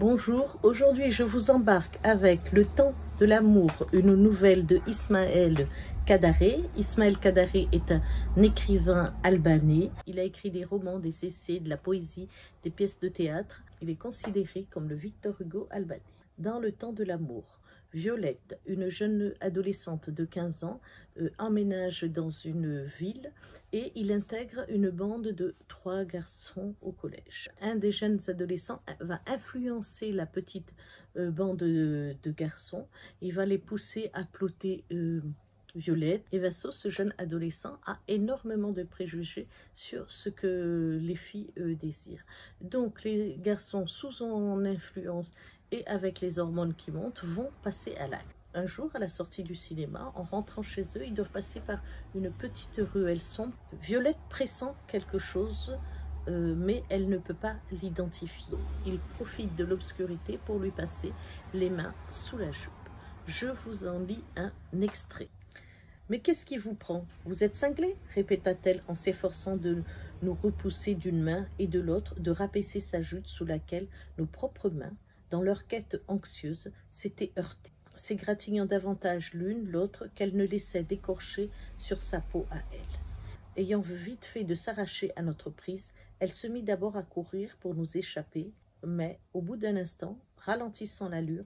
Bonjour, aujourd'hui je vous embarque avec Le Temps de l'amour, une nouvelle de Ismaël Kadare. Ismaël Kadare est un écrivain albanais. Il a écrit des romans, des essais, de la poésie, des pièces de théâtre. Il est considéré comme le Victor Hugo albanais. Dans Le Temps de l'amour, Violette, une jeune adolescente de 15 ans, emménage dans une ville et il intègre une bande de 3 garçons au collège. Un des jeunes adolescents va influencer la petite bande de garçons. Il va les pousser à plotter Violette. Et Vasso, ce jeune adolescent, a énormément de préjugés sur ce que les filles désirent. Donc les garçons, sous son influence et avec les hormones qui montent, vont passer à l'acte. Un jour, à la sortie du cinéma, en rentrant chez eux, ils doivent passer par une petite ruelle sombre. Violette pressent quelque chose, mais elle ne peut pas l'identifier. Il profite de l'obscurité pour lui passer les mains sous la jupe. Je vous en lis un extrait. « Mais qu'est-ce qui vous prend? Vous êtes cinglé ?» répéta-t-elle en s'efforçant de nous repousser d'une main et de l'autre, de rabaisser sa jupe sous laquelle nos propres mains, dans leur quête anxieuse, s'étaient heurtées, s'égratignant davantage l'une l'autre qu'elle ne laissait d'écorcher sur sa peau à elle. Ayant vite fait de s'arracher à notre prise, elle se mit d'abord à courir pour nous échapper, mais au bout d'un instant, ralentissant l'allure,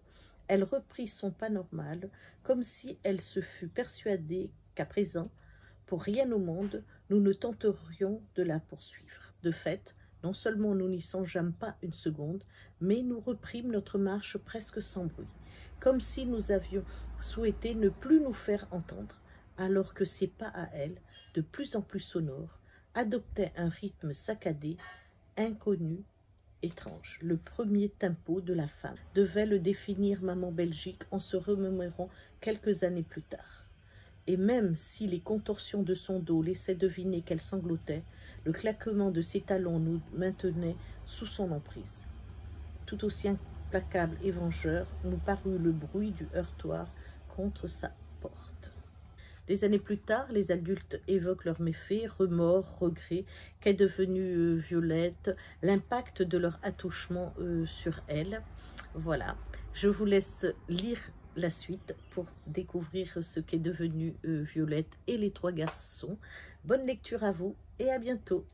elle reprit son pas normal, comme si elle se fût persuadée qu'à présent, pour rien au monde, nous ne tenterions de la poursuivre. De fait, non seulement nous n'y songeâmes pas une seconde, mais nous reprîmes notre marche presque sans bruit, comme si nous avions souhaité ne plus nous faire entendre, alors que ses pas à elle, de plus en plus sonores, adoptaient un rythme saccadé, inconnu, étrange. Le premier tempo de la femme devait le définir maman Belgique en se remémorant quelques années plus tard. Et même si les contorsions de son dos laissaient deviner qu'elle sanglotait, le claquement de ses talons nous maintenait sous son emprise. Tout aussi implacable et vengeur nous parut le bruit du heurtoir contre sa porte. Des années plus tard, les adultes évoquent leurs méfaits, remords, regrets, qu'est devenue Violette, l'impact de leur attouchement sur elle. Voilà, je vous laisse lire la suite pour découvrir ce qu'est devenue Violette et les 3 garçons. Bonne lecture à vous et à bientôt.